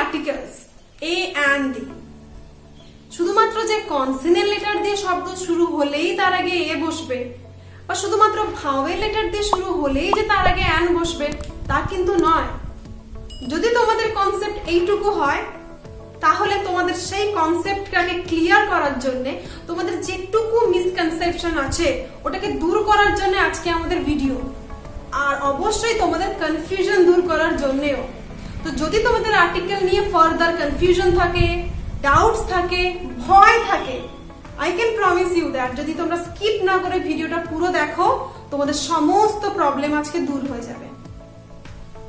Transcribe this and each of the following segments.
Articles A and the, শুধুমাত্র যে consonant letter দিয়ে শব্দ শুরু হলেই তার আগে এ বসবে, বা শুধুমাত্র ভাওয়েল লেটার দিয়ে শুরু হলেই যে তার আগে অ্যান বসবে, তা কিন্তু নয়। যদি তোমাদের কনসেপ্ট এইটুকু হয়, তাহলে তোমাদের সেই কনসেপ্টটাকে ক্লিয়ার করার জন্য, তোমাদের যেটুকু মিসকনসেপশন আছে ওটাকে দূর করার জন্য আজকে আমাদের ভিডিও, আর অবশ্যই তোমাদের কনফিউশন দূর করার জন্যও। তো যদি তোমাদের আর্টিকেল নিয়ে ফার্দার কনফিউশন থাকে, ডাউটস থাকে, ভয় থাকে, I can promise you that যদি তোমরা স্কিপ না করে ভিডিওটা পুরো দেখো, তোমাদের সমস্ত প্রবলেম আজকে দূর হয়ে যাবে।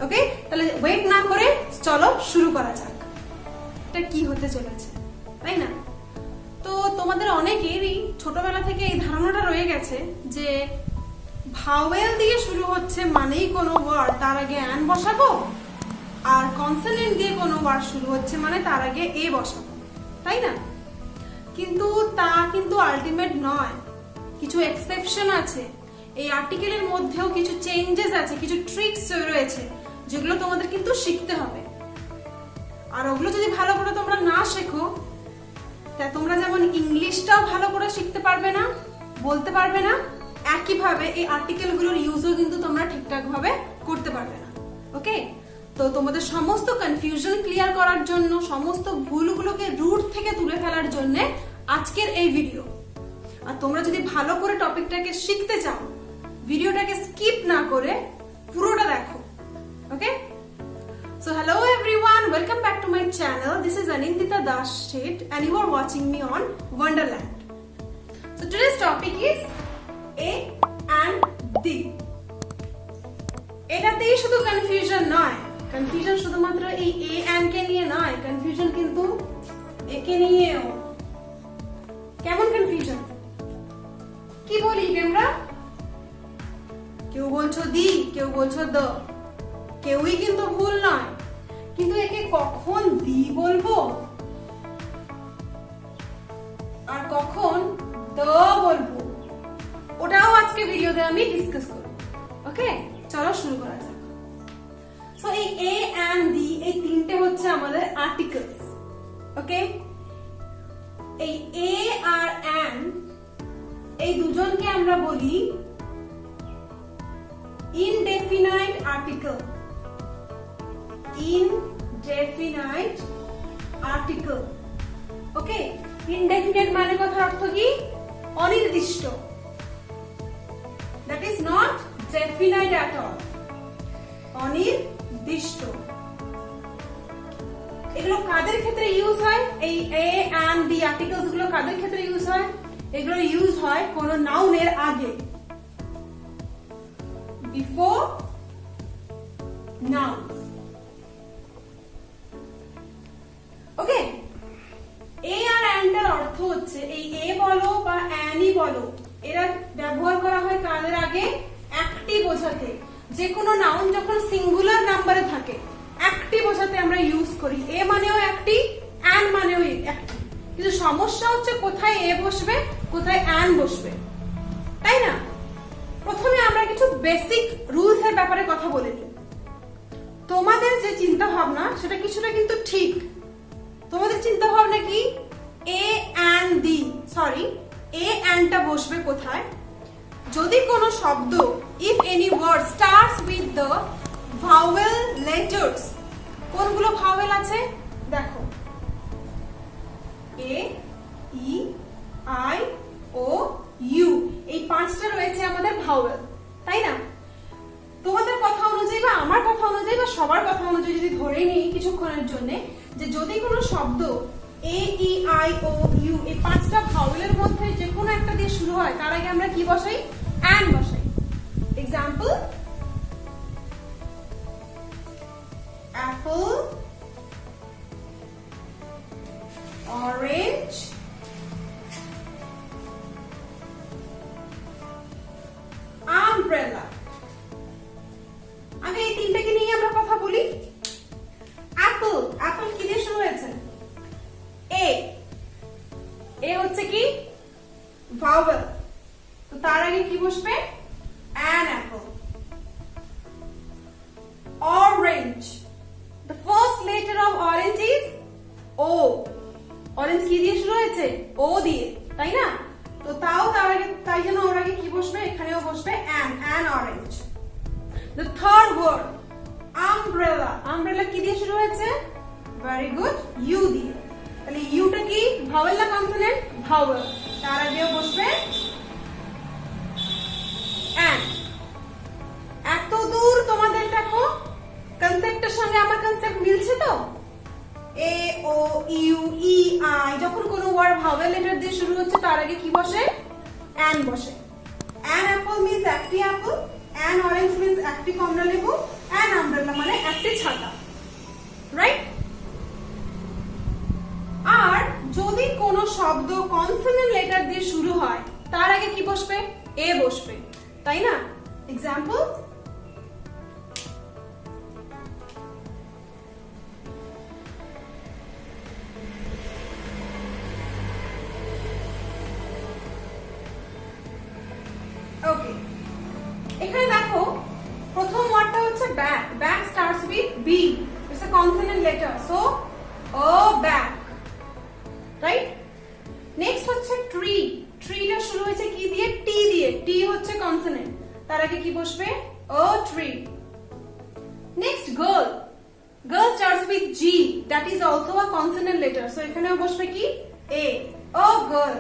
ওকে, তাহলে ওয়েট না করে চলো শুরু করা যাক। এটা কি হতে চলেছে, তাই না? তো তোমাদের অনেকেরই ছোটবেলা থেকে এই ধারণাটা রয়ে গেছে যে ভাওয়েল দিয়ে শুরু হচ্ছে মানেই কোনো ওয়ার্ড তার আগে অ্যান বসাবো, আর কনসোনেন্ট দিয়ে কোনো ওয়ার্ড শুরু হচ্ছে মানে তার আগে এ বসাবো, তাই না? কিন্তু তা কিন্তু আলটিমেট নয়, কিছু এক্সেপশন আছে। এই আর্টিকেলের মধ্যেও কিছু চেঞ্জেস আছে, কিছু ট্রিক্স রয়েছে যেগুলো তোমাদের কিন্তু শিখতে হবে। আর ওগুলো যদি ভালো করে তোমরা না শেখো, তা তোমরা যেমন ইংলিশটাও ভালো করে শিখতে পারবে না, বলতে পারবে না, একইভাবে এই আর্টিকেলগুলোর ইউজও কিন্তু তোমরা ঠিকঠাক ভাবে করতে পারবে না। ওকে, তো তোমাদের সমস্ত কনফিউশন ক্লিয়ার করার জন্য, সমস্ত ভুলগুলোকে রুট থেকে তুলে ফেলার জন্য আজকের এই ভিডিও। আর তোমরা যদি ভালো করে টপিকটাকে শিখতে চাও, ভিডিওটাকে স্কিপ না করে পুরোটা দেখো। ওকে, so hello everyone, welcome back to my channel. This is Anindita Dashit and you are watching me on Wonderland. So today's topic is A and D. এটাতেই শুধু কনফিউশন নয়, কনফিউশন শুধুমাত্র এই এ এন্ড কে নিয়ে নয়, কনফিউশন কিন্তু একে নিয়েও। কেমন কনফিউশন? কি বলি আমরা? কেউ বলছো দি, কেউ বলছো দ, কেউই কিন্তু ভুল নয়, কিন্তু একে কখন দি বলবো আর কখন দ বলবো, ওটাও আজকে ভিডিওতে আমি ডিসকাস করব। ওকে, চলো শুরু করা যাক। সো এই এ এন্ড দি, এই তিনটে হচ্ছে আমাদের আর্টিকেলস। ওকে, এই এ আর এন, এই দুজনকে আমরা বলি indefinite article. Indefinite article. Okay, indefinite মানে কথার অর্থ কি? অনির্দিষ্ট। That is not definite at all, অনির্দিষ্ট। এগুলো কাদের ক্ষেত্রে ইউজ হয়? এই এ এন্ড দি আর্টিকেলস গুলো কাদের ক্ষেত্রে ইউজ হয়? এগুলো ইউজ হয় কোন নাউনের আগে, বিফোর নাউন্স। ওকে, এ আর এন্ড এর অর্থ হচ্ছে এই এ বলো বা অ্যানি বলো, এরা ব্যবহার করা হয় কাদের আগে? একটি বোঝাতে। যে কোনো নাউন যখন সিঙ্গুলার নাম্বারে থাকে, একটি বোঝাতে আমরা ইউজ করি। এ মানেও একটি, অ্যান মানেও একটি, কিন্তু সমস্যা হচ্ছে কোথায় এ বসবে, কোথায় অ্যান বসবে, তাই না? প্রথমে আমরা কিছু বেসিক রুলস এর ব্যাপারে কথা বলে নিই। তোমাদের যে চিন্তা ভাবনা সেটা কিছুটা কিন্তু ঠিক। তোমাদের চিন্তা ভাবনা কি? এ এন্ড দি, সরি, এ এন্ডটা বসবে কোথায়? যদি কোনো শব্দ, if any word starts with the vowel letters. কোনগুলো ভাওয়েল আছে দেখো? এ, ই, আই, ও, ইউ, এই পাঁচটা রয়েছে আমাদের ভাওয়েল, তাই না? তোমাদের কথা অনুযায়ী বা আমার কথা অনুযায়ী বা সবার কথা অনুযায়ী যদি ধরে নিই কিছুক্ষণের জন্য, যে যদি কোনো শব্দ এ, ই, আই, ও, ইউ এই পাঁচটা ভাওয়েলের মধ্যে যে কোনো একটা দিয়ে শুরু হয়, তার আগে আমরা কি বসাই? অ্যান বসাই। Example, Apple, orange, umbrella. আগে এই তিনটাকে নিয়ে আমরা কথা বলি। অ্যাপল, অ্যাপল কি দিয়ে শুরু হয়েছে? এ, এ হচ্ছে কি? ভাওয়েল, তো তার আগে কি বসবে? An apple. Orange, the first letter of orange O, orange কি দিয়ে শুরু হয়েছে? ও দিয়ে, তাই না? তো তাই জন্য ওর আগে কি বসবে? এখানেও বসবে an orange. The third word, umbrella. Umbrella কি দিয়ে শুরু হয়েছে? Very good, u দিয়ে। তাহলে ইউটা কি ভাওয়েল না কনসোনেন্ট? ভাওয়েল। তার আগেও বসবে an। এত দূর তোমাদের দেখো কনসেপ্টের সঙ্গে আমার কনসেপ্ট মিলছে তো? এ ও ইউ ই আই, যখন কোনো ওয়ার্ড ভাওয়েল লেটার দিয়ে শুরু হচ্ছে তার আগে কি বসে? an বসে। an apple means একটি অ্যাপল, an orange means একটি কমলা লেবু, an umbrella মানে একটি ছাতা, রাইট? আর যদি কোনো শব্দ কনসোনেন্ট লেটার দিয়ে শুরু হয় তার আগে কি বসবে? এ বসবে, তাই না? এক্সাম্পল, ওকে, এখানে দেখো প্রথম ওয়ার্ডটা হচ্ছে bag. Bag starts with B, it's a consonant letter, so ও ব্যাগ, রাইট? নেক্সট হচ্ছে ট্রি। ট্রিটা শুরু হয়েছে কি দিয়ে? টি দিয়ে। টি হচ্ছে কনসোনেন্ট, তার আগে কি বসবে? ও tree. Next girl. Girl starts with G, that is also a consonant letter, so এখানেও বসবে কি? এ, ও গার্ল।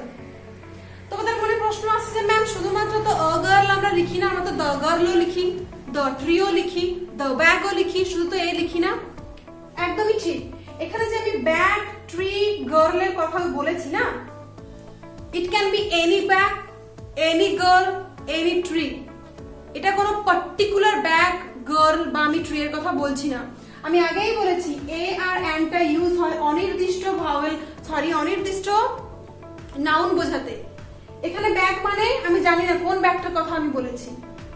তোমাদের মনে প্রশ্ন আসছে যে ম্যাম শুধুমাত্র তো আ গার্ল আমরা লিখি না, আমরা তো দ্য গার্লও লিখি, দ্য ট্রিও লিখি, দ্য ব্যাগও লিখি, শুধু তো এ লিখি না। একদমই ঠিক। এখানে যে আমি ব্যাগ, ট্রি, গার্লের কথা বলেছি না, ইট can be any bag, any girl, any tree. এটা কোনো পার্টিকুলার ব্যাগ, গার্ল বা আমি ট্রি এর কথা বলছি না। আমি আগেই বলেছি এ আর অ্যানটা ইউজ হয় অনির্দিষ্ট অনির্দিষ্ট নাউন বোঝাতে। এখানে ব্যাগ মানে আমি জানি না কোন ব্যাগটার কথা আমি বলেছি।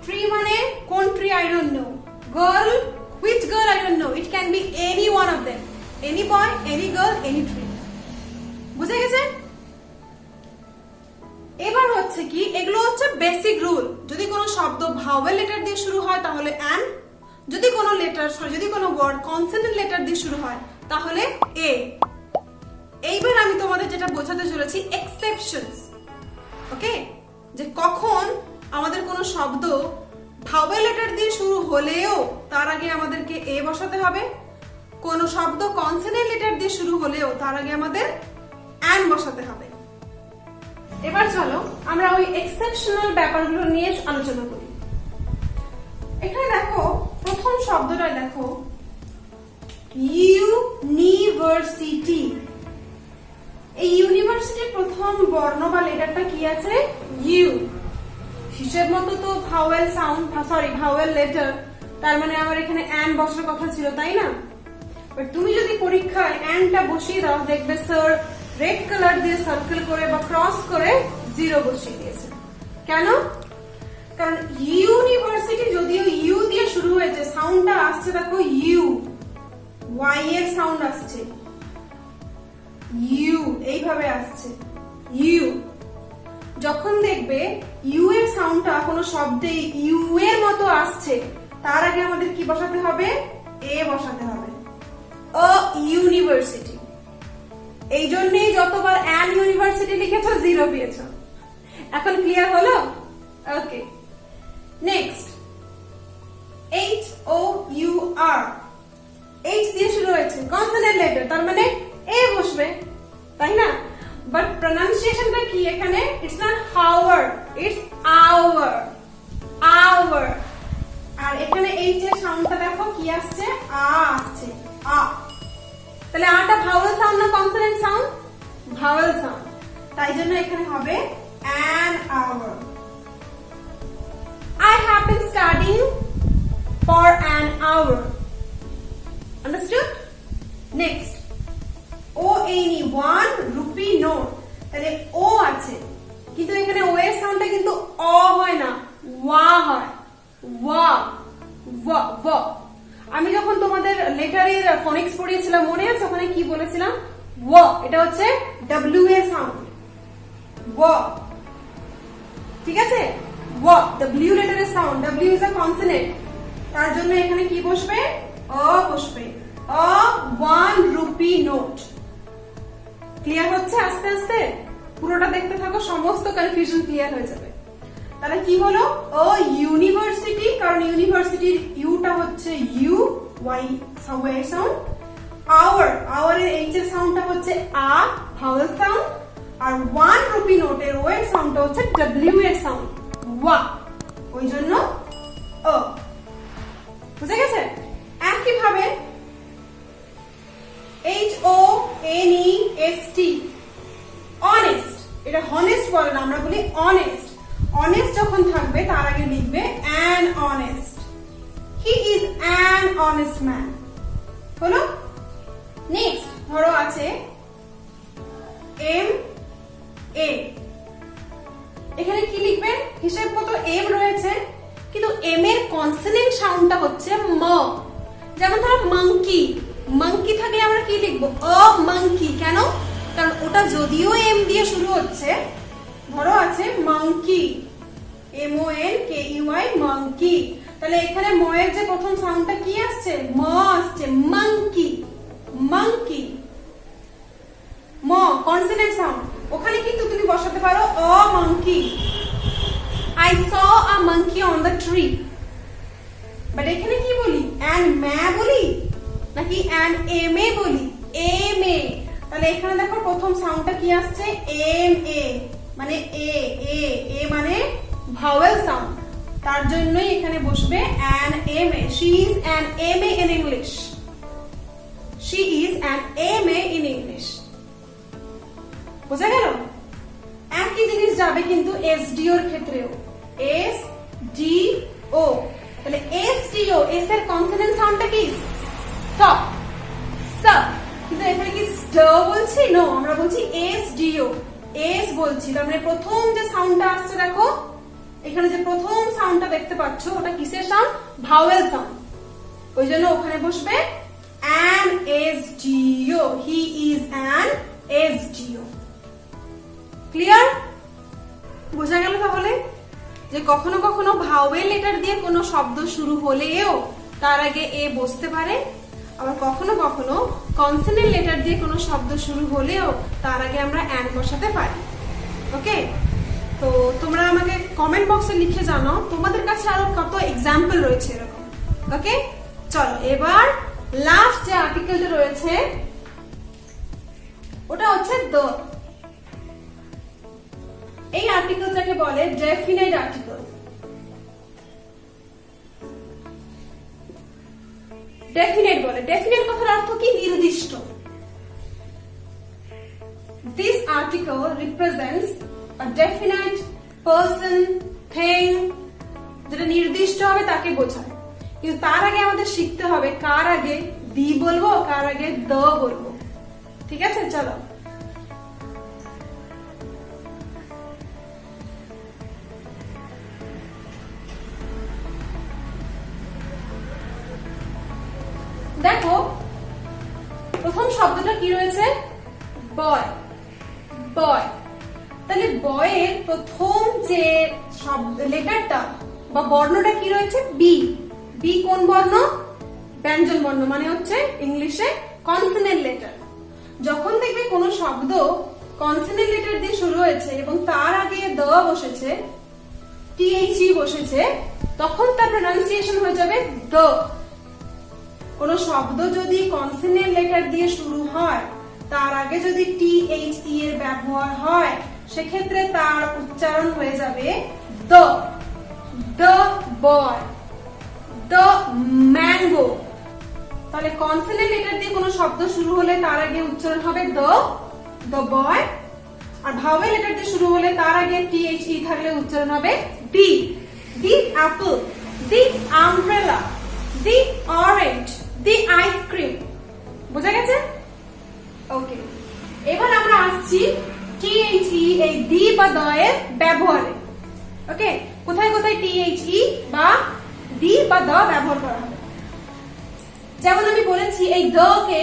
ট্রি মানে কোন tree I don't know. Girl, which girl I don't know. It can be any one of them, any boy, any girl, any tree. বুঝে গেছে? এবার হচ্ছে কি, এগুলো হচ্ছে বেসিক রুল। যদি কোনো শব্দ ভাওয়েল লেটার দিয়ে শুরু হয় তাহলে অ্যান, যদি কোনো ওয়ার্ড কনসোনেন্ট লেটার দিয়ে শুরু হয় তাহলে এ। এইবার আমি তোমাদের যেটা বোঝাতে চলেছি এক্সেপশনস, ওকে, যে কখন আমাদের কোনো শব্দ ভাওয়েল লেটার দিয়ে শুরু হলেও তার আগে আমাদেরকে এ বসাতে হবে, কোন শব্দ কনসোনেন্ট লেটার দিয়ে শুরু হলেও তার আগে আমাদের অ্যান বসাতে হবে। এবার চলো আমরা ওই এক্সেপশনাল ব্যাপারগুলো নিয়ে আলোচনা করি। এখানে দেখো প্রথম শব্দটা দেখো, ইউনিভার্সিটি। এই ইউনিভার্সিটির প্রথম বর্ণ বা লেটারটা কি আছে? ইউ। হিসেব মতো তো ভাওয়েল লেটার, তার মানে আমার এখানে অ্যান বসার কথা ছিল, তাই না? বাট তুমি যদি পরীক্ষায় অ্যানটা বসিয়ে দাও, দেখবে স্যার রেড কালার দিয়ে সার্কেল করে বা ক্রস করে 0 বসিয়ে দিয়েছে। কেন? কারণ ইউনিভার্সিটি যদিও ইউ দিয়ে শুরু হয়েছে, সাউন্ডটা আসছে দেখো ইউ, ওয়াই এর সাউন্ড আসছে, ইউ এইভাবে আসছে ইউ। যখন দেখবে ইউ এর সাউন্ডটা কোনো শব্দে ইউ এর মতো আসছে, তার আগে আমাদের কি বসাতে হবে? এ বসাতে হবে। আ ইউনিভার্সিটি। এই জন্যই যতবার অ্যান ইউনিভার্সিটি লিখেছো 0 পেয়েছো। এখন ক্লিয়ার হলো? ওকে, নেক্সট HOUR। H দিয়ে শুরু হয়েছে, কনসোনেন্ট লেটার, তার মানে এ বসবে, তাই না? বাট প্রনাউন্সিয়েশনটা কি এখানে? ইটস নট হাওয়ার, ইটস আওয়ার, আওয়ার। আর এখানে H এর সাউন্ডটা দেখো কি আসছে? আ আসছে, আ। তাহলে আটা ভাওয়েল সাউন্ড না কনসোনেন্ট সাউন্ড? ভাওয়েল সাউন্ড, তাই জন্য এখানে হবে an hour. I have been studying for an hour. Understood? Next, ONE, 1 rupee note. তাহলে ও আছে, কিন্তু এখানে ও এর সাউন্ডটা কিন্তু অ হয় না, ওয়া হয়, ওয়া, ওয়া, ওয়া। আমি যখন তোমাদের লেটারের ফনিক্স পড়িয়েছিলাম মনে আছে? ওখানে কি বলেছিলাম? ওয়া, এটা হচ্ছে ডব্লিউ এর সাউন্ড, ওয়া, ঠিক আছে? ওয়া, ডব্লিউ লেটারের sound, W is a consonant, তার জন্য এখানে কি বসবে? অ বসবে। অ 1 রুপি নোট, ক্লিয়ার হচ্ছে আস্তে আস্তে? পুরোটা দেখতে থাকো, সমস্ত কনফিউশন ক্লিয়ার হয়ে যাবে। তাহলে কি হলো? ও ইউনিভার্সিটি, কারণ ইউনিভার্সিটির ইউটা হচ্ছে ইউ, ওয়াই সাউন্ড। আওয়ার এর এইচ এর সাউন্ডটা হচ্ছে আ, ভাওয়েল সাউন্ড। আর 1 রুপি নোটের ও এর সাউন্ডটা হচ্ছে ডব্লিউ এর সাউন্ড, ওয়া, ওই জন্য ও। বুঝে গেছে? একই ভাবে HONEST, অনেস্ট, এটা হনেস্ট বলে না, আমরা বলি অনেস্ট। অনেস্ট যখন থাকবে তার আগে লিখবে an honest, he is an honest man. হলো? নেক্সট ধরো আছে MA, এখানে কি লিখবে? হিসেব মতো এম রয়েছে, কিন্তু এম এর কনসোনেন্ট সাউন্ডটা হচ্ছে ম। যেমন ধরো মাঙ্কি, মাঙ্কি থাকলে আমরা কি লিখবো? অ মাঙ্কি। কেন? কারণ ওটা যদিও এম দিয়ে শুরু হচ্ছে, ধরো আছে মাঙ্কি, MONKEY, মাঙ্কি, তাহলে এখানে ম এর যে প্রথম সাউন্ডটা কি আসছে? ম আসছে, মাঙ্কি, মাঙ্কি, ম কনসোনেন্ট সাউন্ড। ওখানে কিন্তু তুমি বসাতে পারো অ monkey, I saw a monkey on the tree, but এখানে কি বলি? অ্যান ম্যা বলি নাকি অ্যান এমএ বলি? এমএ। তাহলে এখানে দেখো প্রথম সাউন্ডটা কি আসছে? MA, মানে এ, এ, এ মানে ভাওয়েল সাউন্ড, তার জন্যই এখানে বসবে an MA। She is an MA in English, she is an MA in English। বুঝা গেল? একই জিনিস যাবে কিন্তু SDO এর ক্ষেত্রেও, SDO। তাহলে SDO, এস এর কনসোনেন্ট সাউন্ডটা কি? স, স। কিন্তু এখানে কি ড বলছি? নো, আমরা বলছি SDO, এস বলছি। তার মানে প্রথম যে সাউন্ডটা আসছে দেখো, এখানে যে প্রথম সাউন্ডটা দেখতে পাচ্ছ ওটা কিসের সাউন্ড? ভাওয়েল সাউন্ড, ওই জন্য ওখানে বসবে an SDO, he is an SDO। Clear? বোঝা গেল তাহলে যে কখনো কখনো ভাওয়েল লেটার দিয়ে কোনো শব্দ শুরু হলেও তার আগে এ বসতে পারে, আবার কখনো কখনো কনসোনেন্ট লেটার দিয়ে কোনো শব্দ শুরু হলেও তার আগে আমরা অ্যান বসাতে পারি। ওকে, তো তোমরা আমাকে কমেন্ট বক্সে লিখে জানাও তোমাদের কাছে আরো কত এক্সাম্পল রয়েছে এরকম। ওকে, চলো এবার লাস্ট যে আর্টিকেলটা রয়েছে ওটা হচ্ছে দ্য। এই আর্টিকেলটাকে বলে ডেফিনাইট আর্টিকেল। ডেফিনাইট বলে, ডেফিনাইট কথার অর্থ কি? নির্দিষ্ট। This article represents a definite person, thing, যেটা নির্দিষ্ট হবে তাকে বোঝায়। কিন্তু তার আগে আমাদের শিখতে হবে কার আগে দি বলবো, কার আগে দ্য বলবো। ঠিক আছে, চলো। দেখো প্রথম শব্দটা কি রয়েছে? বয়, বয়। তাহলে বয়ের প্রথম যে শব্দ লেটারটা বা বর্ণটা কি রয়েছে? বি। বি কোন বর্ণ? ব্যঞ্জন বর্ণ, মানে হচ্ছে ইংলিশে কনসোনেন্ট লেটার। যখন দেখবে কোনো শব্দ কনসোনেন্ট লেটার দিয়ে শুরু হয়েছে এবং তার আগে দ বসেছে, THE বসেছে, তখন তার প্রনাউন্সিয়েশন হয়ে যাবে দ। কোন শব্দ যদি কনসোনেন্ট লেটার দিয়ে শুরু হয়, তার আগে যদি THE এর ব্যবহার হয়, সেক্ষেত্রে তার উচ্চারণ হয়ে যাবে দ। The boy, the mango. তাহলে কনসোনেন্ট লেটার দিয়ে কোনো শব্দ শুরু হলে তার আগে উচ্চারণ হবে দ্য, দ্য বয়। আর ভাওয়েল লেটার দিয়ে শুরু হলে তার আগে THE থাকলে উচ্চারণ হবে the. The apple, the umbrella, the orange, the ice cream. বোঝা গেছে? ওকে, এবার আমরা আসছি THE এই দি বা দ এর ব্যবহারে। ওকে, কোথায় কোথায় THE বা দি বা দ ব্যবহার করা হবে? যেমন আমি বলেছি এই দ কে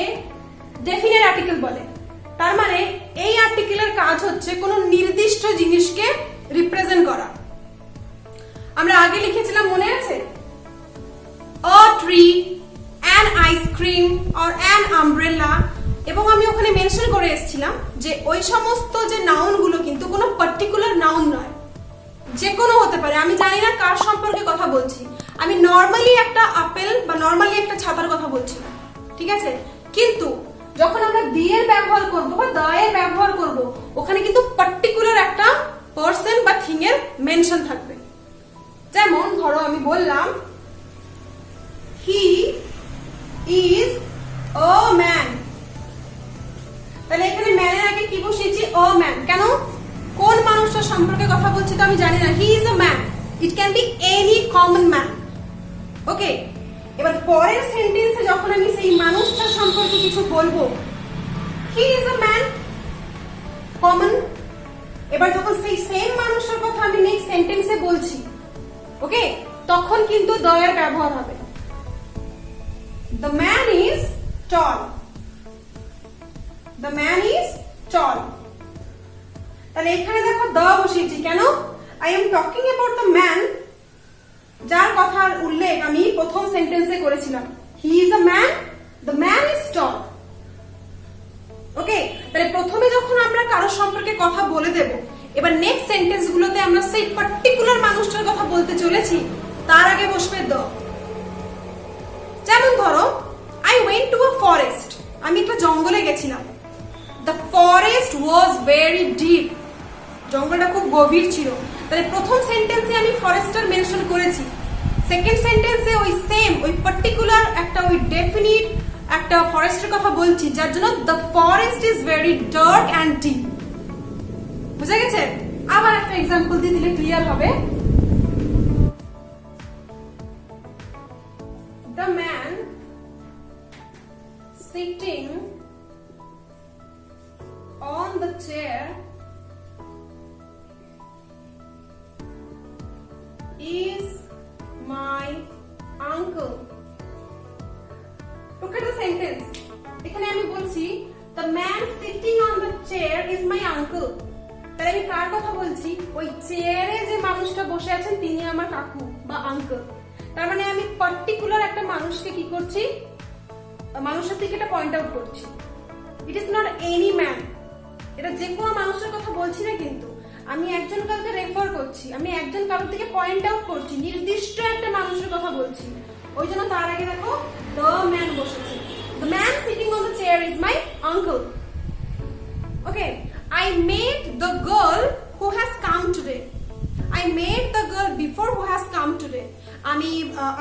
ডেফিনাইট আর্টিকেল বলে। তার মানে এই আর্টিকেলের কাজ হচ্ছে কোনো নির্দিষ্ট জিনিসকে রিপ্রেজেন্ট করা। আমরা আগে লিখেছিলাম, মনে আছে? A tree, an ice cream or an umbrella এবং আমি ওখানে মেনশন করে এসেছিলাম যে ওই সমস্ত যে নাউন গুলো কিন্তু কোনো পার্টিকুলার নাউন নয়, যে কোনো হতে পারে। আমি জানি না কার সম্পর্কে কথা বলছি, আমি নর্মালি একটা আপেল বা নর্মালি একটা ছাতার কথা বলছি, ঠিক আছে? কিন্তু যখন আমরা দি এর ব্যবহার করব বা দা এর ব্যবহার করব, ওখানে কিন্তু পার্টিকুলার একটা পারসন বা থিং এর মেনশন থাকবে। যেমন ধরো আমি বললাম হি ইজ আ ম্যান, তাহলে এখানে ম্যানের আগে কি বসিয়েছি? A man. কেন? কোন মানুষটার সম্পর্কে কথা বলছি তো আমি জানি না। He is a man, it can be any common man. Okay, এবার পরের সেন্টেন্সে যখন আমি সেই মানুষটার সম্পর্কে কিছু বলবো, হি ইজ আ ম্যান, কমন। এবার যখন সেই সেম মানুষের কথা আমি নেক্সট সেন্টেন্সে বলছি, ওকে, তখন কিন্তু দ্য এর ব্যবহার হবে। The man is tall, the man is tall. তাহলে এখানে দেখো দ্য বসিয়েছি কেন? I am talking about the man, যার কথার উল্লেখ আমি প্রথম সেন্টেন্সে করেছিলাম। He is a man, the man is tall. Okay, তাহলে প্রথমে যখন আমরা কারো সম্পর্কে কথা বলে দেব, এবার নেক্সট সেন্টেন্স গুলোতে আমরা সেই পার্টিকুলার মানুষটার কথা বলতে চলেছি, তার আগে বসবে দ্য। যেমন ধরো I went to a forest, আমি একটা জঙ্গলে গেছিলাম। The forest was very deep, জঙ্গলটা খুব গভীর ছিল। তাহলে প্রথম সেন্টেন্সে আমি ফরেস্টার মেনশন করেছি, সেকেন্ড সেন্টেন্সে ওই সেম ওই পার্টিকুলার একটা ওই ডেফিনিট একটা ফরেস্টের কথা বলছি, যার জন্য the forest is very dark and deep. বুঝা গেছে? আবার একটা এক্সাম্পল দিয়ে দিলে ক্লিয়ার হবে। The man sitting on the chair is my uncle. Look at the sentence. এখানে আমি বলছি the man sitting on the chair is my uncle. তাহলে আমি কার কথা বলছি? ওই চেয়ারে যে মানুষটা বসে আছেন তিনি আমার কাকু বা আঙ্কেল। তার মানে আমি পার্টিকুলার একটা মানুষকে কি করছি? মানুষের দিকে এটা পয়েন্ট আউট করছি। It is not any man, এটা যে কোনো মানুষের কথা বলছি না, কিন্তু আমি একজন কাউকে রেফার করছি, আমি একজন কারোর দিকে পয়েন্ট আউট করছি, নির্দিষ্ট একটা মানুষের কথা বলছি। ওই জন্য তার আগে দেখো দ্য ম্যান বসেছে। The man sitting on the chair is my uncle. Okay, I met the girl who has come today. I met the girl before who has come today. আমি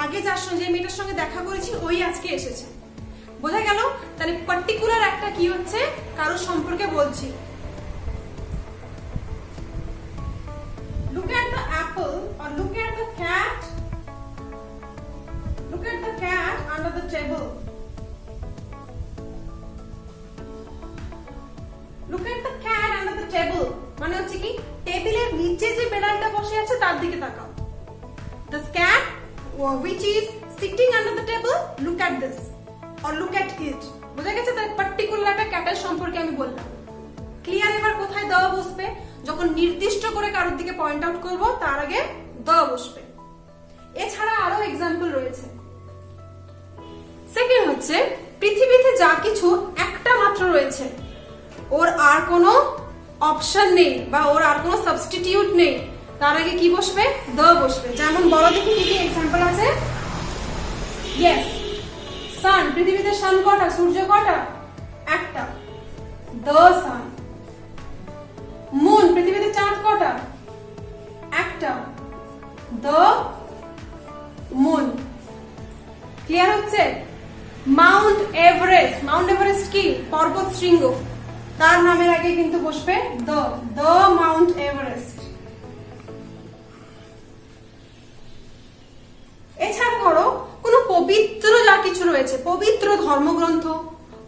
আগে যার সঙ্গে মেয়েটার সঙ্গে দেখা করেছি ওই আজকে এসেছে। বোঝা গেল? তাহলে পার্টিকুলার একটা কি হচ্ছে, কারো সম্পর্কে বলছি। Look at the apple or look at the cat. Look at the cat under the table. Look at the cat under the table. মানে হচ্ছে কি, টেবিলের নিচে যে বেড়ালটা বসে আছে তার দিকে তাকাও। The cat which is sitting under the table, look at this or look at it. বুঝা গেছে? তার পার্টিকুলার একটা ক্যাটের সম্পর্কে আমি বললাম। ক্লিয়ার? এবার কোথায় দ্য বসবে? যখন নির্দিষ্ট করে কারোর দিকে পয়েন্ট আউট করব তার আগে দ্য বসবে। এছাড়া আরো এক্সাম্পল রয়েছে। সেকেন্ড হচ্ছে পৃথিবীতে যা কিছু একটা মাত্র রয়েছে, ওর আর কোনো অপশন নেই বা ওর আর কোনো সাবস্টিটিউট নেই, তার আগে কি বসবে? দ্য বসবে। যেমন বড় দেখি কি কি এক্সাম্পল আছে। ইয়েস, সান। পৃথিবীতে সান কটা? সূর্য কটা? একটা, দ্য সান। মুন। পৃথিবীতে চাঁদ কটা? একটা, দ্য মুন। ক্লিয়ার হচ্ছে? Mount Everest. মাউন্ট এভারেস্ট কি? পর্বত শৃঙ্গ, তার নামের আগে কিন্তু বসবে দ্য মাউন্ট এভারেস্ট। এছাড়া ধরো কোন পবিত্র যা কিছু রয়েছে, পবিত্র ধর্মগ্রন্থ,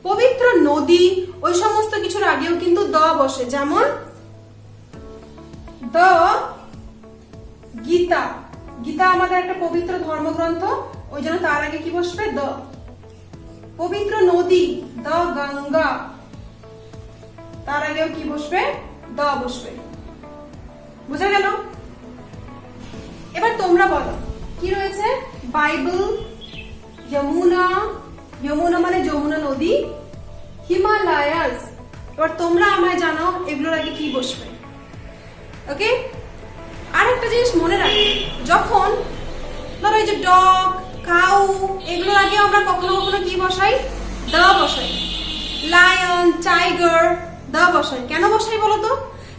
পবিত্র নদী, ওই সমস্ত কিছুর আগেও কিন্তু দ্য বসে। যেমন দ্য গীতা। গীতা আমাদের একটা পবিত্র ধর্মগ্রন্থ, ওই জন্য তার আগে কি বসবে? দ্য। পবিত্র নদী, দ্য গঙ্গা, তার আগেও কি বসবে? দ্য বসবে। বুঝা গেল? এবার তোমরা বলো কি রয়েছে? বাইবেল, যমুনা, যমুনা মানে যমুনা নদী, হিমালয়াস। এবার তোমরা আমায় জানাও এগুলোর আগে কি বসবে। ওকে, আর একটা জিনিস মনে রাখবে, যখন ধরো এই যে ডগ, কাউ, এগুলোর আগে আমরা কখনো কখনো কি বসাই? দ্য বসাই। লায়ন, টাইগার, দ্য বসাই। কেন বসাই বলো তো?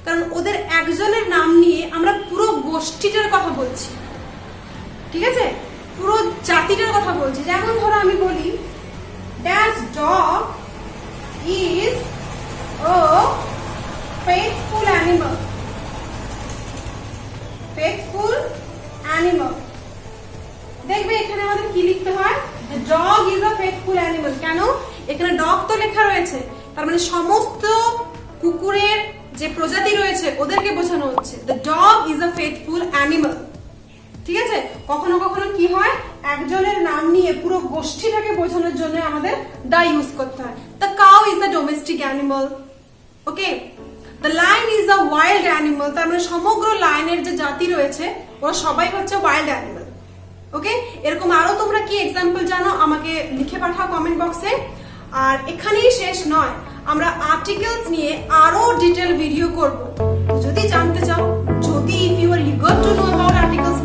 কারণ ওদের একজনের নাম নিয়ে আমরা পুরো গোষ্ঠীটার কথা বলছি, ঠিক আছে? পুরো জাতিটার কথা বলছি। যেমন ধরো আমি বলি that dog is a faithful animal. Faithful animal, দেখবে এখানে আমাদের কি লিখতে হয়? The dog is a faithful animal. কেন? এখানে ডগ তো লেখা রয়েছে, তার মানে সমস্ত কুকুরের যে প্রজাতি রয়েছে ওদেরকে বোঝানো হচ্ছে। The dog is a faithful animal, ঠিক আছে? কখনো কখনো কি হয়, একজনের নাম নিয়ে পুরো গোষ্ঠীটাকে বোঝানোর জন্য আমাদের দা ইউজ করতে হয়। The cow is a domestic animal. Okay, the lion is a wild animal, তার মানে সমগ্র লায়নের যে জাতি রয়েছে ওরা সবাই হচ্ছে ওয়াইল্ড অ্যানিমাল। ওকে, এরকম আরো তোমরা কি এক্সাম্পল জানো আমাকে লিখে পাঠাও কমেন্ট বক্সে। আর এখানেই শেষ নয়, আমরা আর্টিকেলস নিয়ে আরো ডিটেল ভিডিও করব। যদি জানতে চাও, যদি if you are eager to know about articles